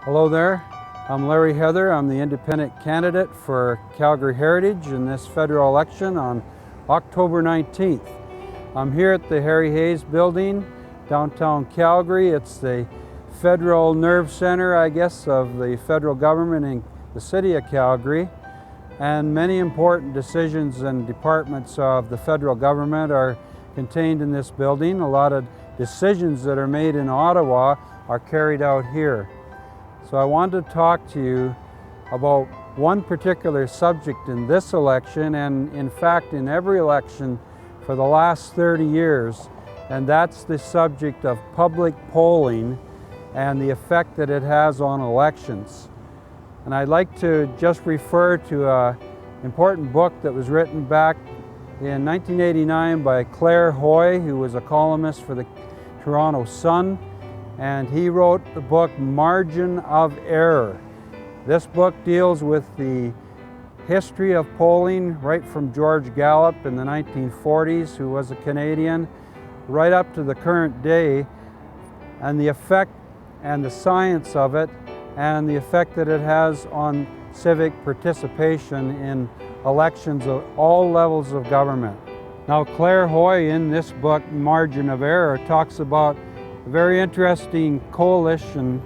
Hello there, I'm Larry Heather. I'm the independent candidate for Calgary Heritage in this federal election on October 19th. I'm here at the Harry Hayes building, downtown Calgary. It's the federal nerve center, I guess, of the federal government in the city of Calgary. And many important decisions and departments of the federal government are contained in this building. A lot of decisions that are made in Ottawa are carried out here. So I wanted to talk to you about one particular subject in this election, and in fact in every election for the last 30 years, and that's the subject of public polling and the effect that it has on elections. And I'd like to just refer to an important book that was written back in 1989 by Claire Hoy, who was a columnist for the Toronto Sun. And he wrote the book Margin of Error. This book deals with the history of polling right from George Gallup in the 1940s, who was a Canadian, right up to the current day, and the effect and the science of it, and the effect that it has on civic participation in elections of all levels of government. Now, Claire Hoy in this book, Margin of Error, talks about a very interesting coalition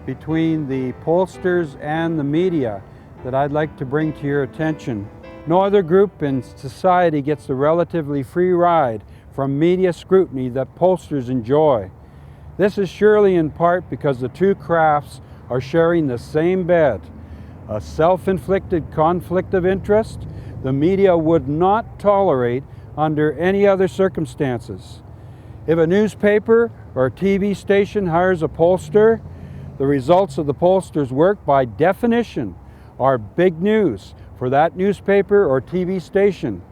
between the pollsters and the media that I'd like to bring to your attention. No other group in society gets the relatively free ride from media scrutiny that pollsters enjoy. This is surely in part because the two crafts are sharing the same bed. A self-inflicted conflict of interest the media would not tolerate under any other circumstances. If a newspaper or a TV station hires a pollster, the results of the pollster's work by definition are big news for that newspaper or TV station,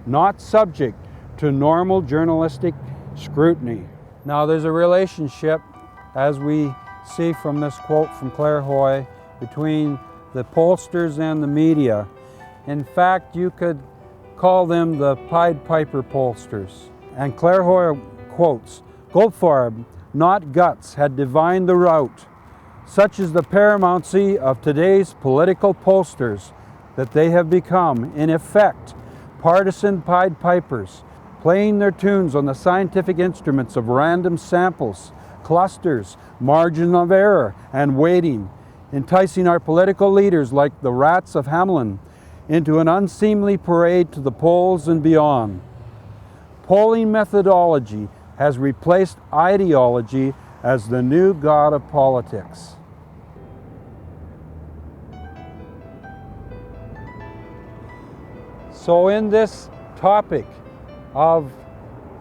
not subject to normal journalistic scrutiny. Now, there's a relationship, as we see from this quote from Claire Hoy, between the pollsters and the media. In fact, you could call them the Pied Piper pollsters. And Claire Hoy quotes, "Goldfarb, not guts, had divined the rout. Such is the paramountcy of today's political pollsters that they have become, in effect, partisan Pied Pipers, playing their tunes on the scientific instruments of random samples, clusters, margin of error, and weighting, enticing our political leaders like the rats of Hamelin into an unseemly parade to the polls and beyond. Polling methodology has replaced ideology as the new god of politics." So in this topic of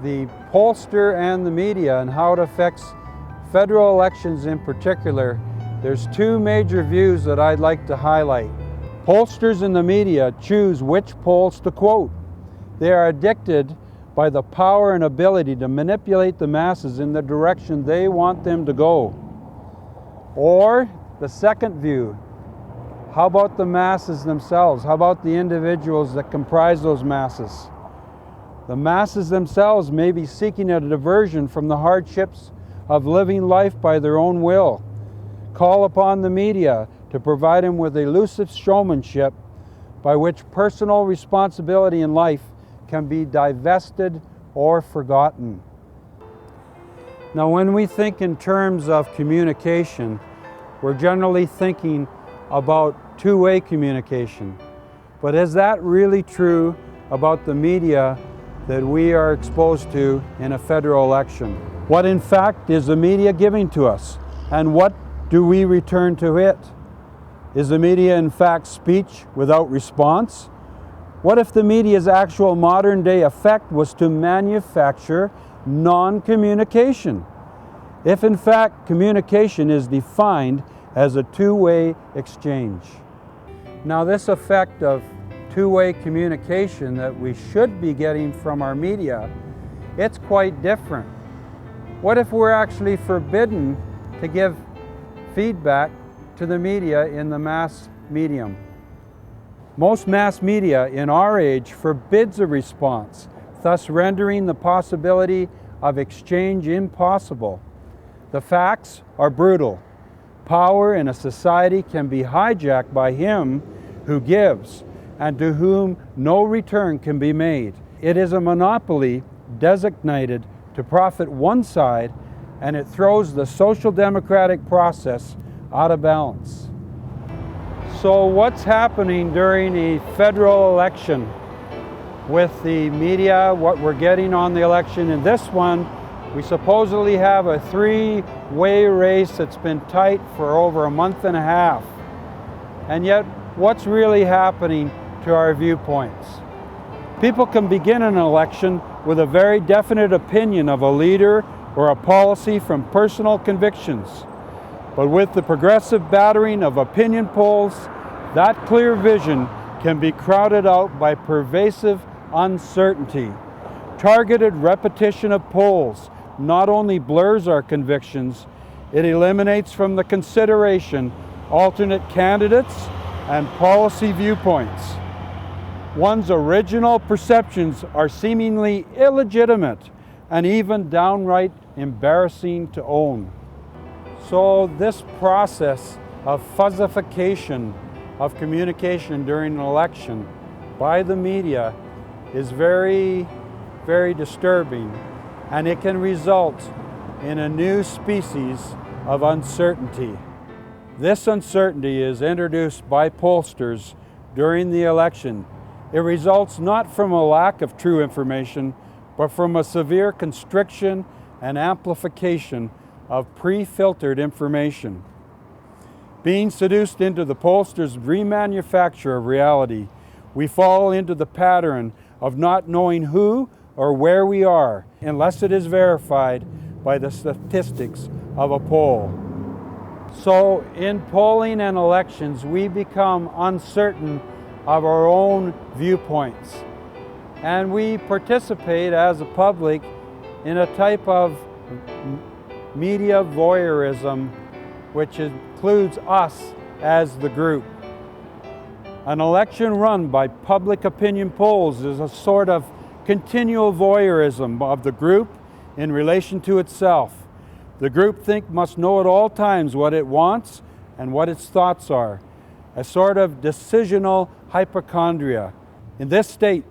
the pollster and the media and how it affects federal elections in particular, there's two major views that I'd like to highlight. Pollsters in the media choose which polls to quote. They are addicted by the power and ability to manipulate the masses in the direction they want them to go. Or the second view, how about the masses themselves? How about the individuals that comprise those masses? The masses themselves may be seeking a diversion from the hardships of living life by their own will. Call upon the media to provide them with elusive showmanship by which personal responsibility in life can be divested or forgotten. Now, when we think in terms of communication, we're generally thinking about two-way communication. But is that really true about the media that we are exposed to in a federal election? What in fact is the media giving to us, and what do we return to it? Is the media in fact speech without response? What if the media's actual modern day effect was to manufacture non-communication? If in fact communication is defined as a two-way exchange. Now, this effect of two-way communication that we should be getting from our media, it's quite different. What if we're actually forbidden to give feedback to the media in the mass medium? Most mass media in our age forbids a response, thus rendering the possibility of exchange impossible. The facts are brutal. power in a society can be hijacked by him who gives, and to whom no return can be made. It is a monopoly designated to profit one side, and it throws the social democratic process out of balance. So what's happening during a federal election with the media, what we're getting on the election? In this one, we supposedly have a three-way race that's been tight for over a month and a half. And yet, what's really happening to our viewpoints? People can begin an election with a very definite opinion of a leader or a policy from personal convictions. But with the progressive battering of opinion polls, that clear vision can be crowded out by pervasive uncertainty. Targeted repetition of polls not only blurs our convictions, it eliminates from the consideration alternate candidates and policy viewpoints. One's original perceptions are seemingly illegitimate and even downright embarrassing to own. So this process of fuzzification of communication during an election by the media is very, very disturbing, and it can result in a new species of uncertainty. This uncertainty is introduced by pollsters during the election. It results not from a lack of true information, but from a severe constriction and amplification of pre-filtered information. Being seduced into the pollster's remanufacture of reality, we fall into the pattern of not knowing who or where we are unless it is verified by the statistics of a poll. So in polling and elections, we become uncertain of our own viewpoints. And we participate as a public in a type of media voyeurism, which includes us as the group. An election run by public opinion polls is a sort of continual voyeurism of the group in relation to itself. The groupthink must know at all times what it wants and what its thoughts are, a sort of decisional hypochondria. In this state,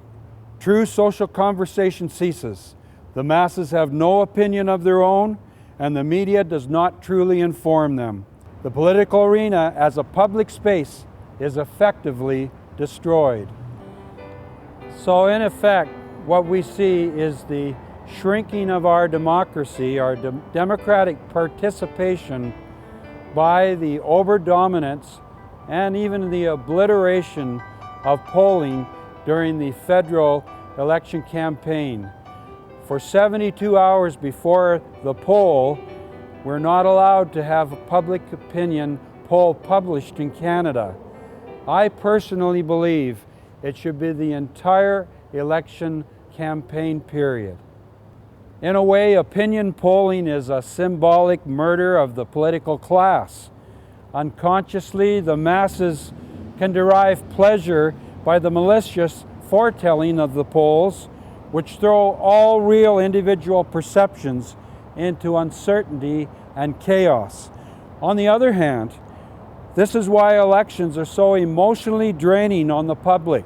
true social conversation ceases. The masses have no opinion of their own, and the media does not truly inform them. The political arena as a public space is effectively destroyed. So in effect, what we see is the shrinking of our democracy, our democratic participation, by the overdominance and even the obliteration of polling during the federal election campaign. For 72 hours before the poll, we're not allowed to have a public opinion poll published in Canada. I personally believe it should be the entire election campaign period. In a way, opinion polling is a symbolic murder of the political class. Unconsciously, the masses can derive pleasure by the malicious foretelling of the polls, which throw all real individual perceptions into uncertainty and chaos. On the other hand, this is why elections are so emotionally draining on the public.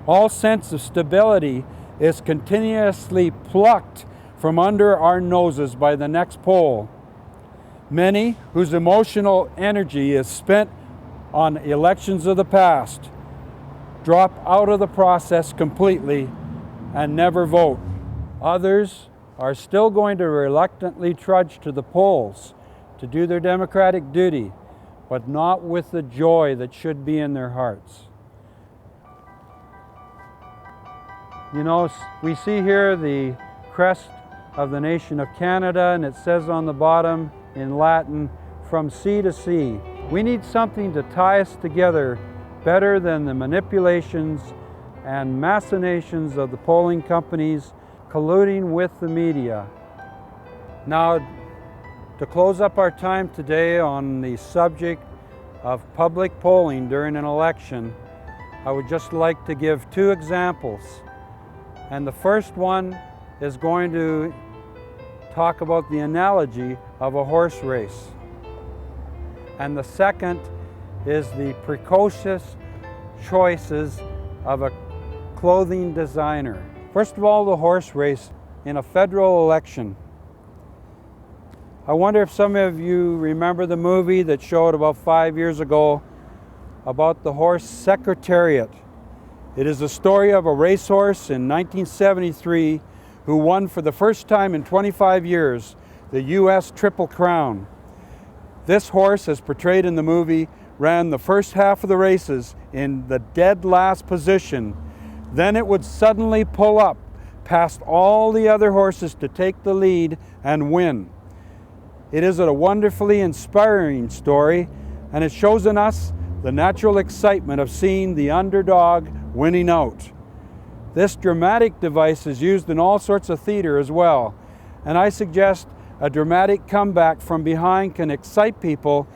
All sense of stability is continuously plucked from under our noses by the next poll. Many whose emotional energy is spent on elections of the past drop out of the process completely and never vote. Others are still going to reluctantly trudge to the polls to do their democratic duty, but not with the joy that should be in their hearts. You know, we see here the crest of the nation of Canada, and it says on the bottom in Latin, "From sea to sea." We need something to tie us together better than the manipulations and machinations of the polling companies colluding with the media. Now, to close up our time today on the subject of public polling during an election, I would just like to give two examples. And the first one is going to talk about the analogy of a horse race. and the second is the precocious choices of a clothing designer. First of all, the horse race in a federal election. I wonder if some of you remember the movie that showed about 5 years ago about the horse Secretariat. It is the story of a racehorse in 1973 who won for the first time in 25 years the U.S. Triple Crown. This horse, as portrayed in the movie, ran the first half of the races in the dead last position. Then it would suddenly pull up past all the other horses to take the lead and win. It is a wonderfully inspiring story, and it shows in us the natural excitement of seeing the underdog winning out. This dramatic device is used in all sorts of theater as well, and I suggest a dramatic comeback from behind can excite people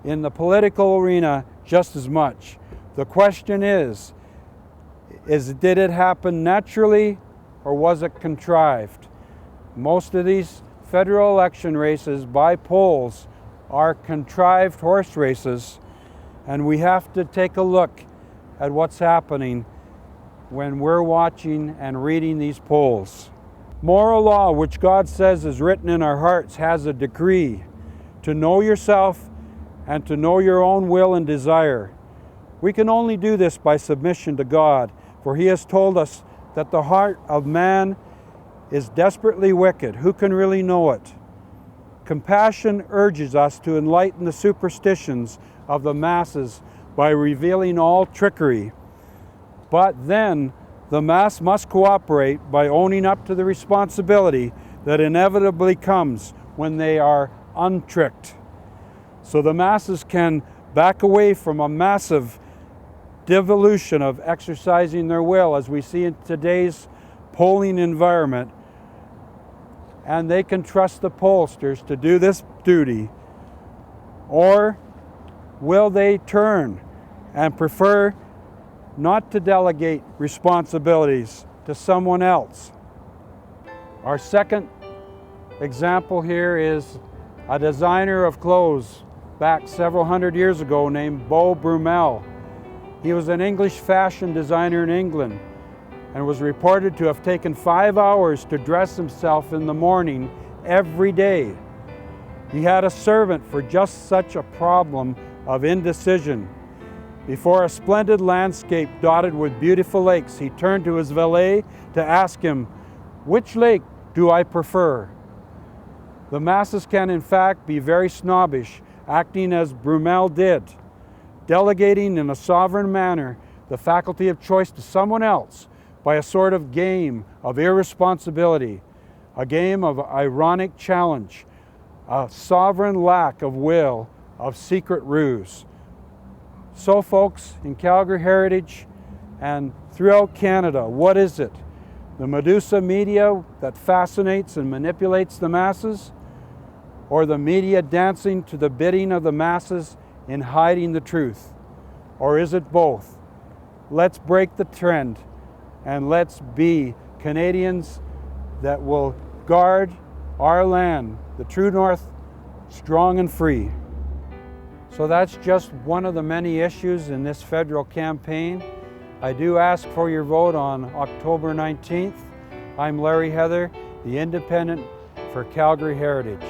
in the political arena just as much. The question is did it happen naturally or was it contrived? Most of these federal election races by polls are contrived horse races, and we have to take a look at what's happening when we're watching and reading these polls. Moral law, which God says is written in our hearts, has a decree to know yourself and to know your own will and desire. We can only do this by submission to God, for He has told us that the heart of man is desperately wicked. Who can really know it? Compassion urges us to enlighten the superstitions of the masses by revealing all trickery. But then the mass must cooperate by owning up to the responsibility that inevitably comes when they are untricked. So the masses can back away from a massive devolution of exercising their will, as we see in today's polling environment, and they can trust the pollsters to do this duty. Or will they turn and prefer not to delegate responsibilities to someone else? Our second example here is a designer of clothes back several hundred years ago named Beau Brummell. He was an English fashion designer in England and was reported to have taken 5 hours to dress himself in the morning every day. He had a servant for just such a problem of indecision. Before a splendid landscape dotted with beautiful lakes, he turned to his valet to ask him, "Which lake do I prefer?" The masses can in fact be very snobbish, acting as Brummell did, delegating in a sovereign manner the faculty of choice to someone else by a sort of game of irresponsibility, a game of ironic challenge, a sovereign lack of will, of secret ruse. So folks, in Calgary Heritage and throughout Canada, what is it? The Medusa media that fascinates and manipulates the masses? Or the media dancing to the bidding of the masses in hiding the truth? Or is it both? Let's break the trend and let's be Canadians that will guard our land, the true north, strong and free. So that's just one of the many issues in this federal campaign. I do ask for your vote on October 19th. I'm Larry Heather, the Independent for Calgary Heritage.